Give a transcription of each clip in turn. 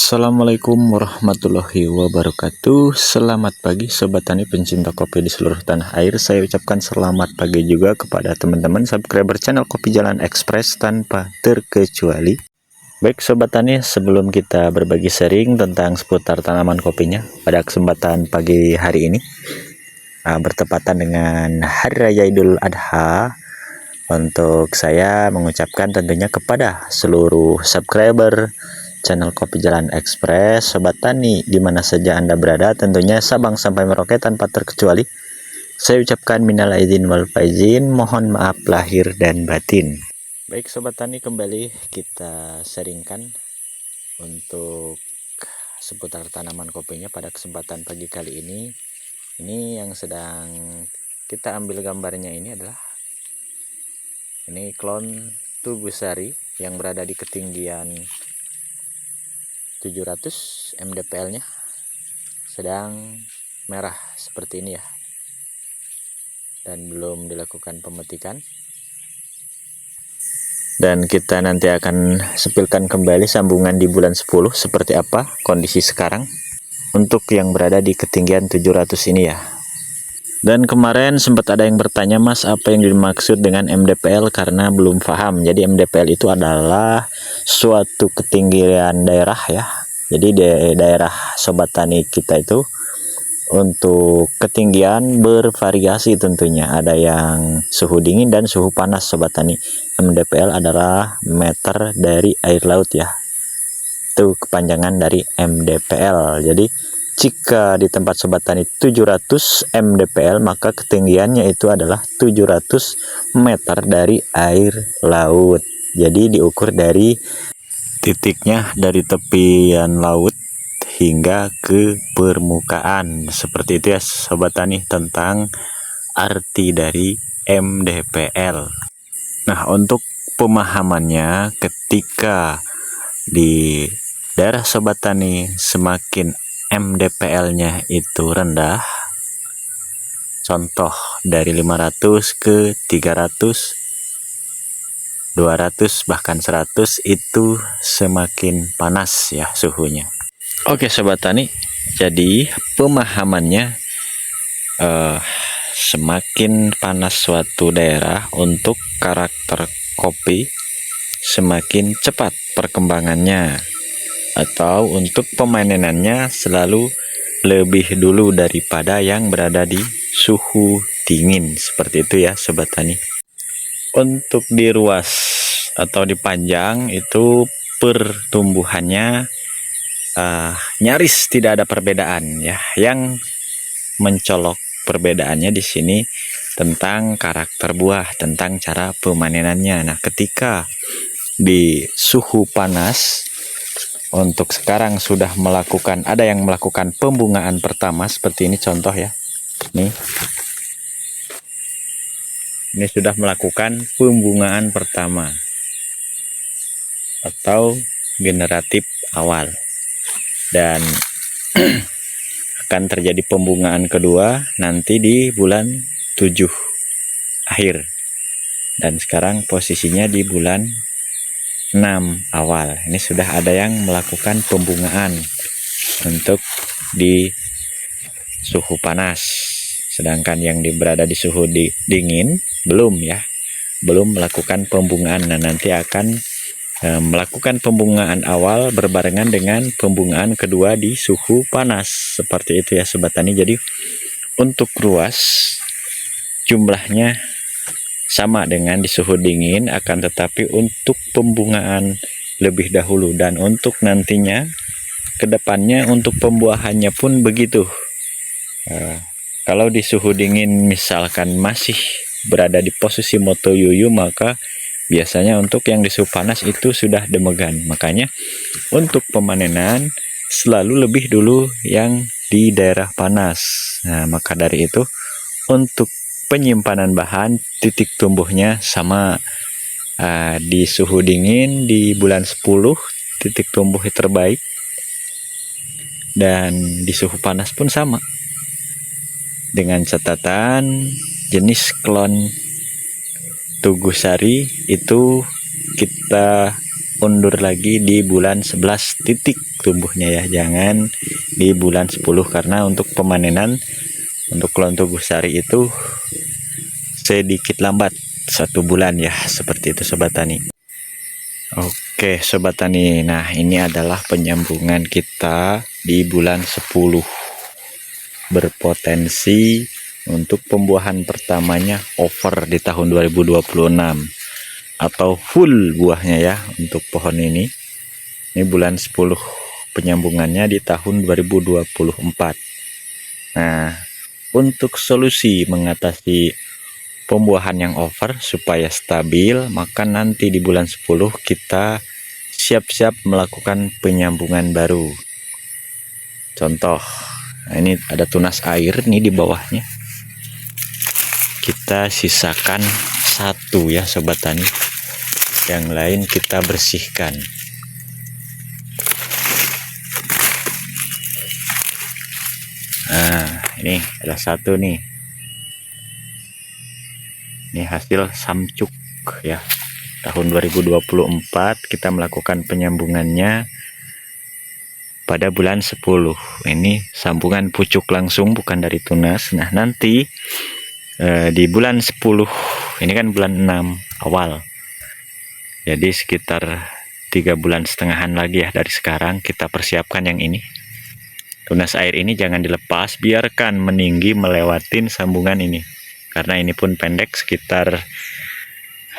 Assalamualaikum warahmatullahi wabarakatuh. Selamat pagi Sobat Tani pencinta kopi di seluruh tanah air. Saya ucapkan selamat pagi juga kepada teman-teman subscriber channel Kopi Jalan Express tanpa terkecuali. Baik Sobat Tani, sebelum kita berbagi sharing tentang seputar tanaman kopinya pada kesempatan pagi hari ini, bertepatan dengan Hari Raya Idul Adha, untuk saya mengucapkan tentunya kepada seluruh subscriber channel Kopi Jalan Express, Sobat Tani dimana saja Anda berada, tentunya Sabang sampai Merauke tanpa terkecuali, saya ucapkan minal aidin wal faizin, mohon maaf lahir dan batin. Baik Sobat Tani, kembali kita sharingkan untuk seputar tanaman kopinya pada kesempatan pagi kali ini. Ini yang sedang kita ambil gambarnya ini adalah klon Tugusari yang berada di ketinggian 700 mdpl nya sedang merah seperti ini ya, dan belum dilakukan pemetikan. Dan kita nanti akan sepilkan kembali sambungan di bulan 10 seperti apa kondisi sekarang untuk yang berada di ketinggian 700 ini ya. Dan kemarin sempat ada yang bertanya, Mas, apa yang dimaksud dengan MDPL, karena belum paham. Jadi MDPL itu adalah suatu ketinggian daerah ya. Jadi di daerah Sobat Tani kita itu untuk ketinggian bervariasi tentunya. Ada yang suhu dingin dan suhu panas Sobat Tani. MDPL adalah meter dari air laut ya. Itu kepanjangan dari MDPL. Jadi jika di tempat Sobat Tani 700 mdpl, maka ketinggiannya itu adalah 700 meter dari air laut. Jadi diukur dari titiknya dari tepian laut hingga ke permukaan. Seperti itu ya Sobat Tani tentang arti dari MDPL. Nah, untuk pemahamannya, ketika di daerah Sobat Tani semakin MDPL-nya itu rendah, contoh dari 500 ke 300, 200 bahkan 100, itu semakin panas ya suhunya. Oke Sobat Tani, jadi pemahamannya semakin panas suatu daerah untuk karakter kopi semakin cepat perkembangannya, atau untuk pemanenannya selalu lebih dulu daripada yang berada di suhu dingin. Seperti itu ya Sobat Tani. Untuk di ruas atau di panjang itu pertumbuhannya nyaris tidak ada perbedaan ya. Yang mencolok perbedaannya di sini tentang karakter buah, tentang cara pemanenannya. Nah, ketika di suhu panas, untuk sekarang sudah melakukan, ada yang melakukan pembungaan pertama seperti ini contoh ya. Ini sudah melakukan pembungaan pertama atau generatif awal, dan akan terjadi pembungaan kedua nanti di bulan 7 akhir, dan sekarang posisinya di bulan 6 awal. Ini sudah ada yang melakukan pembungaan untuk di suhu panas, sedangkan yang berada di suhu dingin belum ya, belum melakukan pembungaan. Nah, nanti akan melakukan pembungaan awal berbarengan dengan pembungaan kedua di suhu panas. Seperti itu ya Sobat Tani. Jadi untuk ruas jumlahnya sama dengan di suhu dingin, akan tetapi untuk pembungaan lebih dahulu, dan untuk nantinya kedepannya untuk pembuahannya pun begitu. Kalau di suhu dingin misalkan masih berada di posisi motoyuyu, maka biasanya untuk yang di suhu panas itu sudah demegan. Makanya untuk pemanenan selalu lebih dulu yang di daerah panas. Nah, maka dari itu untuk penyimpanan bahan, titik tumbuhnya sama di suhu dingin di bulan 10 titik tumbuh terbaik, dan di suhu panas pun sama, dengan catatan jenis klon Tugusari itu kita undur lagi di bulan 11 titik tumbuhnya ya, jangan di bulan 10, karena untuk pemanenan untuk lonto gusari itu sedikit lambat 1 bulan ya, seperti itu sobat tani. Oke sobat tani, nah ini adalah penyambungan kita di bulan 10, berpotensi untuk pembuahan pertamanya over di tahun 2026 atau full buahnya ya untuk pohon ini. Ini bulan 10 penyambungannya di tahun 2024. Nah, untuk solusi mengatasi pembuahan yang over supaya stabil, maka nanti di bulan 10 kita siap-siap melakukan penyambungan baru. Contoh, nah ini ada tunas air nih di bawahnya. Kita sisakan 1 ya sobat tani, yang lain kita bersihkan. Nah ini ada 1 nih, ini hasil samcuk ya, tahun 2024 kita melakukan penyambungannya pada bulan 10. Ini sambungan pucuk langsung, bukan dari tunas. Nah nanti di bulan 10, ini kan bulan 6 awal, jadi sekitar 3,5 bulan lagi ya dari sekarang kita persiapkan yang ini. Tunas air ini jangan dilepas, biarkan meninggi melewatin sambungan ini, karena ini pun pendek, sekitar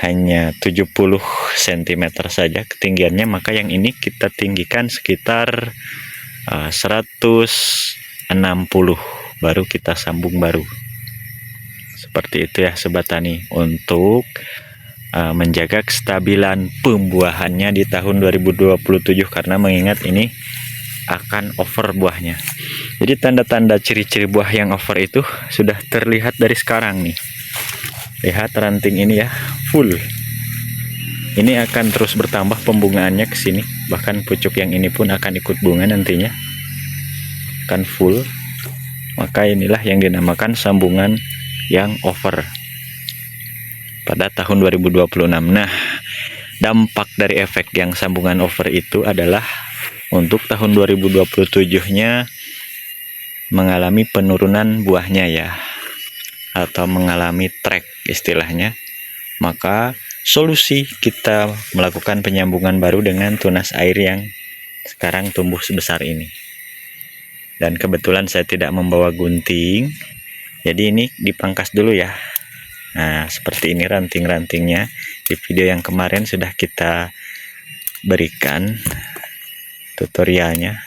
hanya 70 cm saja ketinggiannya, maka yang ini kita tinggikan sekitar 160, baru kita sambung baru. Seperti itu ya sobat tani, untuk menjaga kestabilan pembuahannya di tahun 2027, karena mengingat ini akan over buahnya. Jadi tanda-tanda ciri-ciri buah yang over itu sudah terlihat dari sekarang nih. Lihat ranting ini ya, full. Ini akan terus bertambah pembungaannya ke sini, bahkan pucuk yang ini pun akan ikut bunga nantinya, akan full. Maka inilah yang dinamakan sambungan yang over pada tahun 2026. Nah, dampak dari efek yang sambungan over itu adalah untuk tahun 2027-nya mengalami penurunan buahnya ya, atau mengalami trek istilahnya. Maka solusi kita melakukan penyambungan baru dengan tunas air yang sekarang tumbuh sebesar ini. Dan kebetulan saya tidak membawa gunting, jadi ini dipangkas dulu ya. Nah seperti ini ranting-rantingnya, di video yang kemarin sudah kita berikan tutorialnya.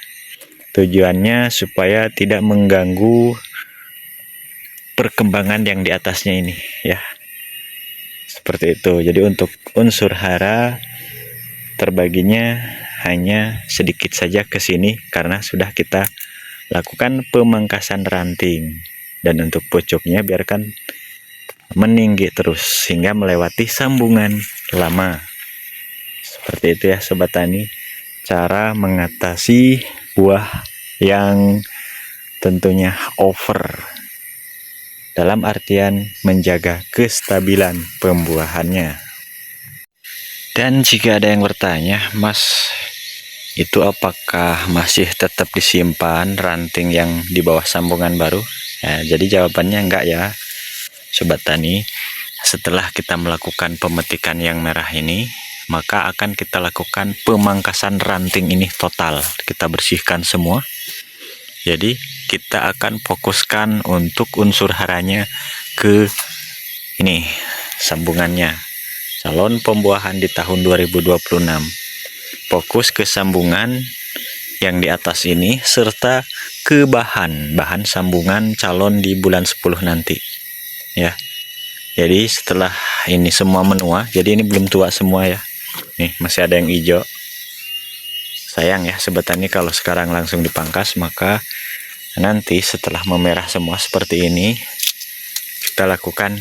Tujuannya supaya tidak mengganggu perkembangan yang di atasnya ini ya, seperti itu. Jadi untuk unsur hara terbaginya hanya sedikit saja ke sini, karena sudah kita lakukan pemangkasan ranting. Dan untuk pucuknya biarkan meninggi terus hingga melewati sambungan lama. Seperti itu ya sobat tani, cara mengatasi buah yang tentunya over, dalam artian menjaga kestabilan pembuahannya. Dan jika ada yang bertanya, Mas, itu apakah masih tetap disimpan ranting yang di bawah sambungan baru? Ya, jadi jawabannya enggak ya sobat tani. Setelah kita melakukan pemetikan yang merah ini, maka akan kita lakukan pemangkasan ranting ini total, kita bersihkan semua. Jadi kita akan fokuskan untuk unsur haranya ke ini sambungannya, calon pembuahan di tahun 2026. Fokus ke sambungan yang di atas ini serta ke bahan sambungan calon di bulan 10 nanti ya. Jadi setelah ini semua menua, jadi ini belum tua semua ya, nih masih ada yang hijau. Sayang ya sobat tani kalau sekarang langsung dipangkas, maka nanti setelah memerah semua seperti ini, kita lakukan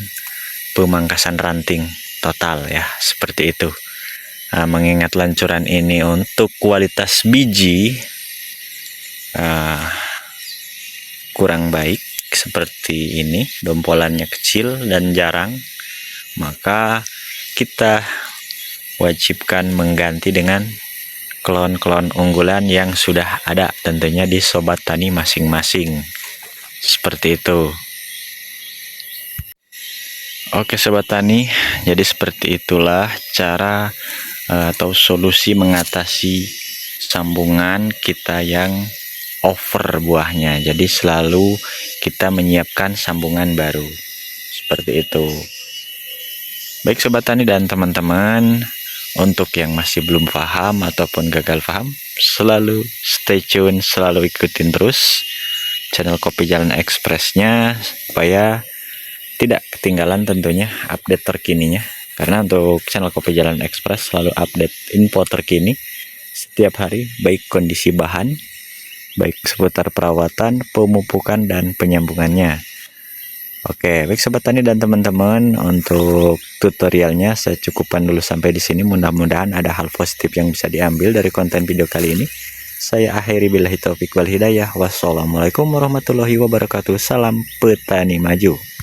pemangkasan ranting total ya, seperti itu. Nah, mengingat lancuran ini untuk kualitas biji kurang baik seperti ini, dompolannya kecil dan jarang, maka kita wajibkan mengganti dengan klon-klon unggulan yang sudah ada tentunya di sobat tani masing-masing. Seperti itu. Oke sobat tani, jadi seperti itulah cara atau solusi mengatasi sambungan kita yang over buahnya. Jadi selalu kita menyiapkan sambungan baru. Seperti itu. Baik sobat tani dan teman-teman, untuk yang masih belum paham ataupun gagal paham, selalu stay tune, selalu ikutin terus channel Kopi Jalan Ekspresnya supaya tidak ketinggalan tentunya update terkininya. Karena untuk channel Kopi Jalan Ekspres selalu update info terkini setiap hari, baik kondisi bahan, baik seputar perawatan, pemupukan, dan penyambungannya. Oke, baik sobat tani dan teman-teman, untuk tutorialnya saya cukupkan dulu sampai di sini. Mudah-mudahan ada hal positif yang bisa diambil dari konten video kali ini. Saya akhiri billahi taufik wal hidayah. Wassalamualaikum warahmatullahi wabarakatuh. Salam petani maju.